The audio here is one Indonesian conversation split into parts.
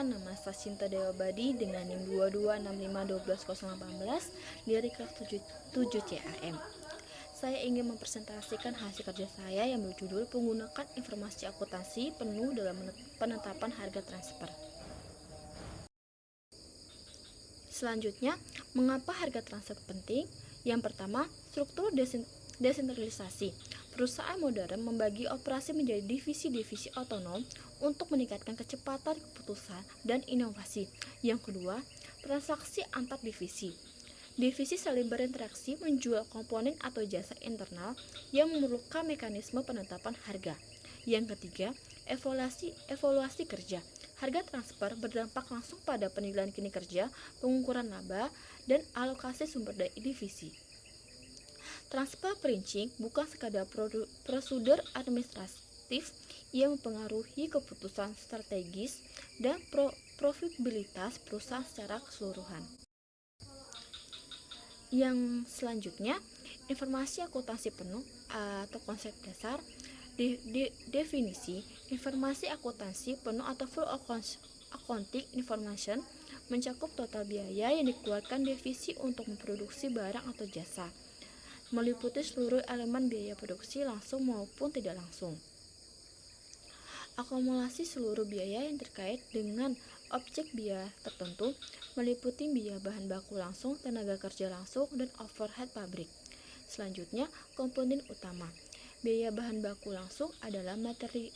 nama Sacinta Dewabadi dengan NIM 2265120118 dari kelas 7 CAM. Saya ingin mempresentasikan hasil kerja saya yang berjudul Menggunakan Informasi Akuntansi Penuh dalam Penetapan Harga Transfer. Selanjutnya, mengapa harga transfer penting? Yang pertama, struktur desentralisasi. Perusahaan modern membagi operasi menjadi divisi-divisi otonom untuk meningkatkan kecepatan keputusan dan inovasi. Yang kedua, transaksi antar divisi. Divisi saling berinteraksi menjual komponen atau jasa internal yang memerlukan mekanisme penetapan harga. Yang ketiga, evaluasi kerja. Harga transfer berdampak langsung pada penilaian kinerja, pengukuran laba, dan alokasi sumber daya divisi. Transfer pricing bukan sekadar prosedur administratif yang mempengaruhi keputusan strategis dan profitabilitas perusahaan secara keseluruhan. Yang selanjutnya, informasi akuntansi penuh atau konsep dasar. Definisi informasi akuntansi penuh atau full accounting information mencakup total biaya yang dikeluarkan divisi untuk memproduksi barang atau jasa, meliputi seluruh elemen biaya produksi langsung maupun tidak langsung. Akumulasi seluruh biaya yang terkait dengan objek biaya tertentu, meliputi biaya bahan baku langsung, tenaga kerja langsung, dan overhead pabrik. Selanjutnya, komponen utama. Biaya bahan baku langsung adalah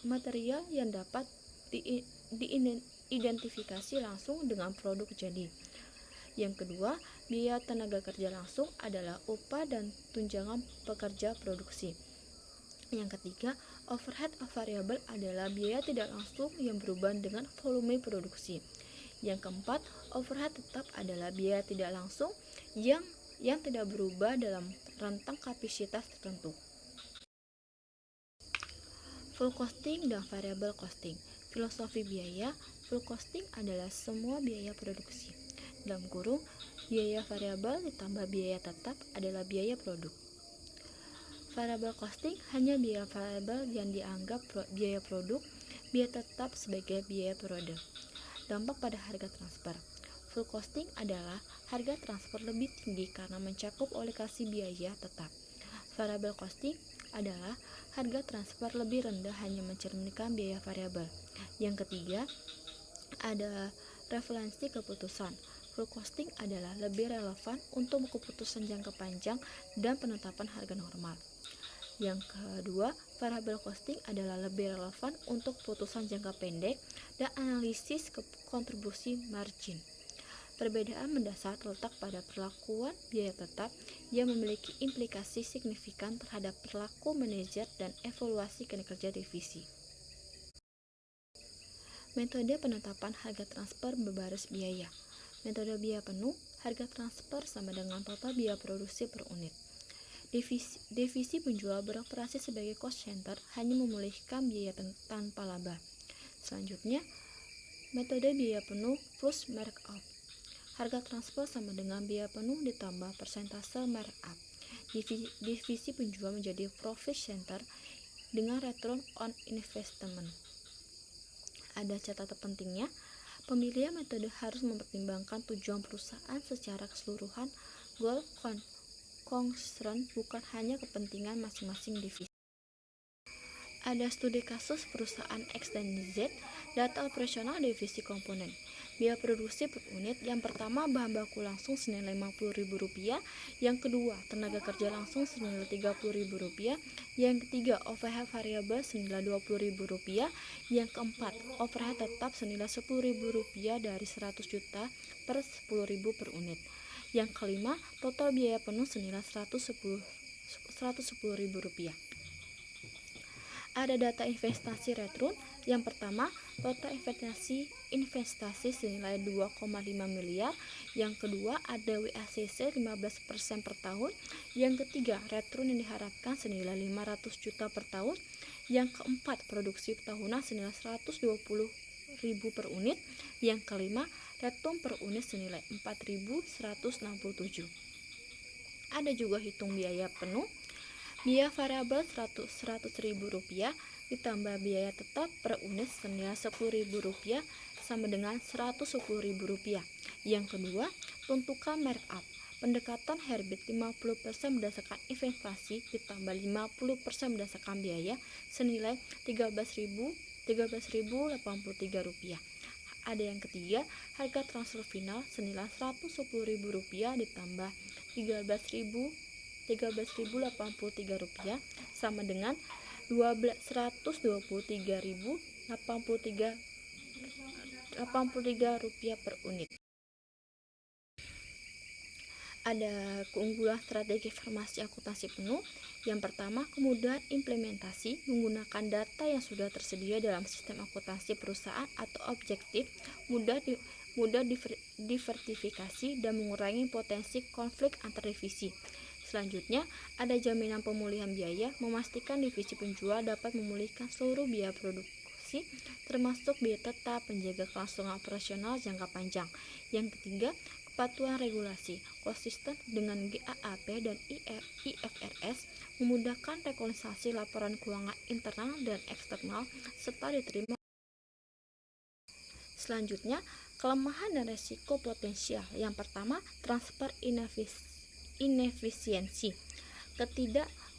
material yang dapat diidentifikasi langsung dengan produk jadi. Yang kedua, biaya tenaga kerja langsung adalah upah dan tunjangan pekerja produksi. Yang ketiga, overhead variable adalah biaya tidak langsung yang berubah dengan volume produksi. Yang keempat, overhead tetap adalah biaya tidak langsung yang tidak berubah dalam rentang kapasitas tertentu. Full costing dan variable costing. Filosofi biaya. Full costing adalah semua biaya produksi. Dalam kurung, biaya variabel ditambah biaya tetap adalah biaya produk. Variable costing hanya biaya variabel yang dianggap biaya produk, biaya tetap sebagai biaya produk. Dampak pada harga transfer. Full costing adalah harga transfer lebih tinggi karena mencakup alokasi biaya tetap. Variable costing adalah harga transfer lebih rendah hanya mencerminkan biaya variabel. Yang ketiga, ada referensi keputusan. Full costing adalah lebih relevan untuk keputusan jangka panjang dan penetapan harga normal. Yang kedua, variable costing adalah lebih relevan untuk keputusan jangka pendek dan analisis kontribusi margin. Perbedaan mendasar terletak pada perlakuan biaya tetap yang memiliki implikasi signifikan terhadap perilaku manajer dan evaluasi kinerja divisi. Metode penetapan harga transfer berbasis biaya. Metode biaya penuh, harga transfer sama dengan total biaya produksi per unit. Divisi penjual beroperasi sebagai cost center hanya memulihkan biaya tanpa laba. Selanjutnya, metode biaya penuh plus markup. Harga transfer sama dengan biaya penuh ditambah persentase markup. Divisi penjual menjadi profit center dengan return on investment. Ada catatan pentingnya, pemilihan metode harus mempertimbangkan tujuan perusahaan secara keseluruhan, goal concern bukan hanya kepentingan masing-masing divisi. Ada studi kasus perusahaan X dan Z, data operasional divisi komponen. Biaya produksi per unit, yang pertama bahan baku langsung senilai Rp50.000, yang kedua tenaga kerja langsung senilai Rp30.000, yang ketiga overhead variabel senilai Rp20.000, yang keempat overhead tetap senilai Rp10.000 dari 100 juta per 10.000 per unit, yang kelima total biaya penuh senilai Rp110.000. Ada data investasi return. Yang pertama, total investasi senilai 2,5 miliar. Yang kedua, ada WACC 15% per tahun. Yang ketiga, return yang diharapkan senilai 500 juta per tahun. Yang keempat, produksi tahunan senilai 120.000 per unit. Yang kelima, return per unit senilai 4.167. Ada juga hitung biaya penuh. Biaya variabel Rp100.000 ditambah biaya tetap per unit senilai Rp10.000 sama dengan Rp110.000. Yang kedua, tentukan markup. Pendekatan Herbit 50% berdasarkan investasi ditambah 50% berdasarkan biaya senilai Rp13.083. Ada yang ketiga, harga transfer final senilai Rp110.000 ditambah Rp13.083 sama dengan Rp123.083 per unit. Ada keunggulan strategi farmasi akuntansi penuh. Yang pertama, kemudahan implementasi menggunakan data yang sudah tersedia dalam sistem akuntansi perusahaan atau objektif, mudah diversifikasi dan mengurangi potensi konflik antar divisi. Selanjutnya, ada jaminan pemulihan biaya, memastikan divisi penjual dapat memulihkan seluruh biaya produksi termasuk biaya tetap, menjaga kelangsungan operasional jangka panjang. Yang ketiga, kepatuhan regulasi konsisten dengan GAAP dan IFRS, memudahkan rekonsiliasi laporan keuangan internal dan eksternal serta diterima. Selanjutnya, kelemahan dan resiko potensial. Yang pertama, transfer inefisiensi.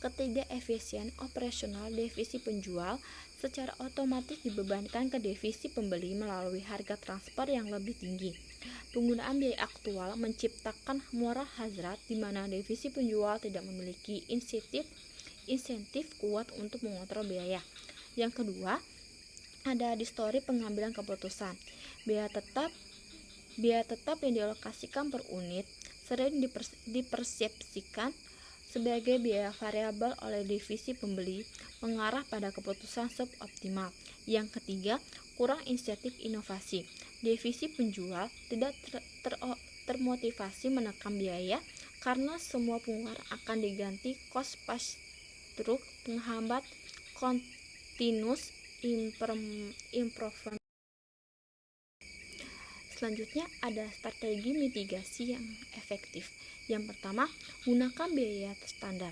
Ketidakefisien operasional divisi penjual secara otomatis dibebankan ke divisi pembeli melalui harga transfer yang lebih tinggi. Penggunaan biaya aktual menciptakan moral hazard di mana divisi penjual tidak memiliki insentif kuat untuk mengontrol biaya. Yang kedua, ada distorsi pengambilan keputusan. Biaya tetap yang dialokasikan per unit sering dipersepsikan sebagai biaya variabel oleh divisi pembeli, mengarah pada keputusan suboptimal. Yang ketiga, kurang insentif inovasi. Divisi penjual tidak termotivasi menekan biaya karena semua pengeluaran akan diganti cost pass-through, penghambat continuous improvement. Selanjutnya ada strategi mitigasi yang efektif. Yang pertama, gunakan biaya standar.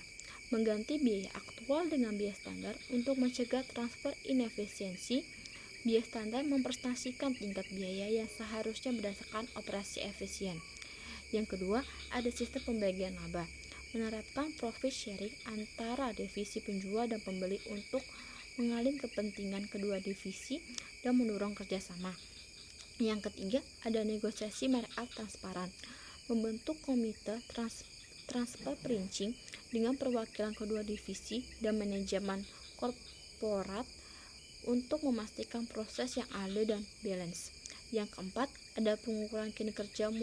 Mengganti biaya aktual dengan biaya standar untuk mencegah transfer inefisiensi. Biaya standar mempresentasikan tingkat biaya yang seharusnya berdasarkan operasi efisien. Yang kedua, ada sistem pembagian laba. Menerapkan profit sharing antara divisi penjual dan pembeli untuk mengalih kepentingan kedua divisi dan mendorong kerjasama. Yang ketiga, ada negosiasi markup transparan. Membentuk komite transfer pricing dengan perwakilan kedua divisi dan manajemen korporat untuk memastikan proses yang adil dan balance. Yang keempat, ada pengukuran kinerja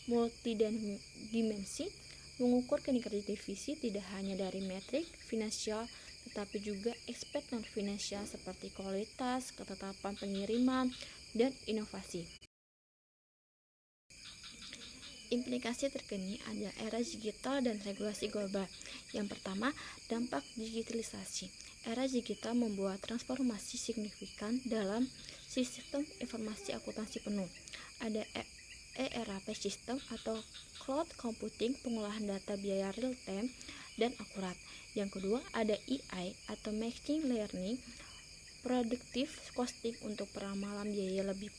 multidimensi. Mengukur kinerja divisi tidak hanya dari metrik finansial tetapi juga aspek non-finansial seperti kualitas, ketetapan pengiriman, dan inovasi. Implikasi terkini ada era digital dan regulasi global. Yang pertama, dampak digitalisasi. Era digital membuat transformasi signifikan dalam sistem informasi akuntansi penuh. Ada ERP system atau cloud computing, pengolahan data biaya real time dan akurat. Yang kedua, ada AI atau machine learning, predictive costing untuk peramalan biaya lebih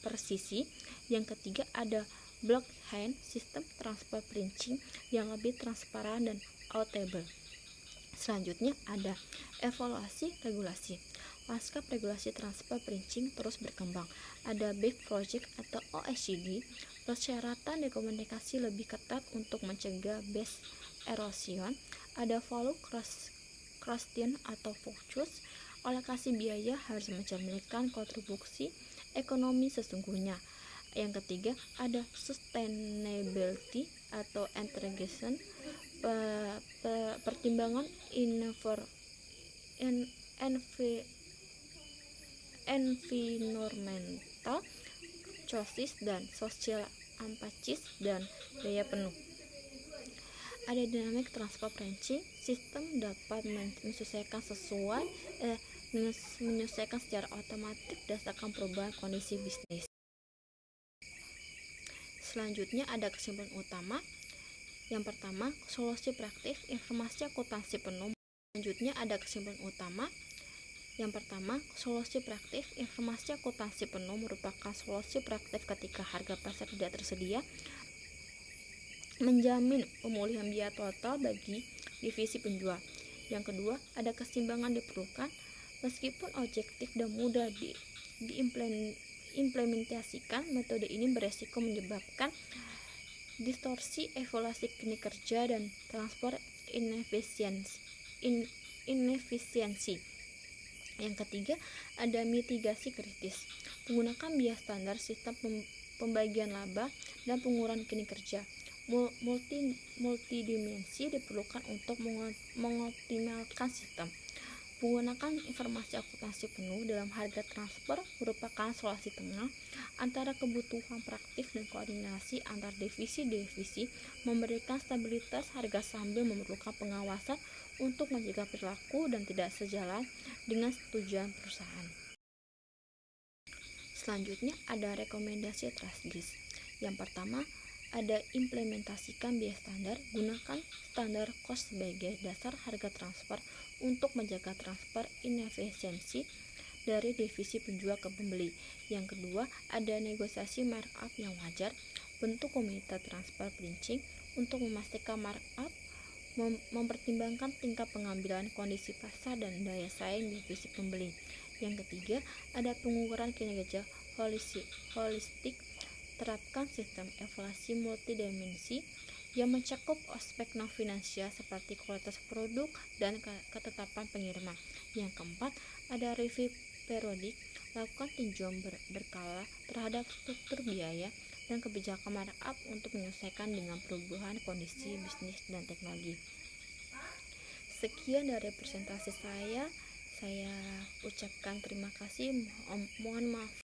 presisi. Yang ketiga, ada blockchain sistem transfer pricing yang lebih transparan dan auditable. Selanjutnya ada evaluasi regulasi. Lanskap regulasi transfer pricing terus berkembang. Ada BIF project atau OECD, persyaratan dokumentasi lebih ketat untuk mencegah base erosion. Ada value creation atau focus, alokasi biaya harus mencerminkan kontribusi ekonomi sesungguhnya. Yang ketiga, ada sustainability atau integration, pertimbangan environmental, justice dan social impact dan biaya penuh. Ada dynamic transfer pricing, sistem dapat menyesuaikan secara otomatis berdasarkan perubahan kondisi bisnis. Selanjutnya ada kesimpulan utama. Yang pertama, solusi praktis informasi akuntansi penuh. Selanjutnya ada kesimpulan utama. Yang pertama, solusi praktif. Informasi akuntansi penuh merupakan solusi praktif ketika harga pasar tidak tersedia, menjamin pemulihan biaya total bagi divisi penjual. Yang kedua, ada keseimbangan diperlukan. Meskipun objektif dan mudah diimplementasikan, metode ini beresiko menyebabkan distorsi evaluasi kinerja dan transfer inefisiensi. Yang ketiga, ada mitigasi kritis. Menggunakan bias standar, sistem pembagian laba, dan pengurangan kinerja multidimensi diperlukan untuk mengoptimalkan sistem. Menggunakan informasi akuntansi penuh dalam harga transfer merupakan solusi tengah antara kebutuhan praktis dan koordinasi antar divisi-divisi, memberikan stabilitas harga sambil memerlukan pengawasan untuk mencegah perilaku dan tidak sejalan dengan tujuan perusahaan. Selanjutnya ada rekomendasi TrustGIS. Yang pertama, ada implementasikan biaya standar. Gunakan standar cost sebagai dasar harga transfer untuk menjaga transfer inefisiensi dari divisi penjual ke pembeli. Yang kedua, ada negosiasi markup yang wajar. Bentuk komite transfer pricing untuk memastikan markup, mempertimbangkan tingkat pengambilan, kondisi pasar, dan daya saing divisi pembeli. Yang ketiga, ada pengukuran kinerja holistik. Terapkan sistem evaluasi multidimensi yang mencakup aspek non-finansial seperti kualitas produk dan ketetapan pengiriman. Yang keempat, ada review periodik. Lakukan tinjauan berkala terhadap struktur biaya dan kebijakan markup untuk menyesuaikan dengan perubahan kondisi bisnis dan teknologi. Sekian dari presentasi saya ucapkan terima kasih, mohon maaf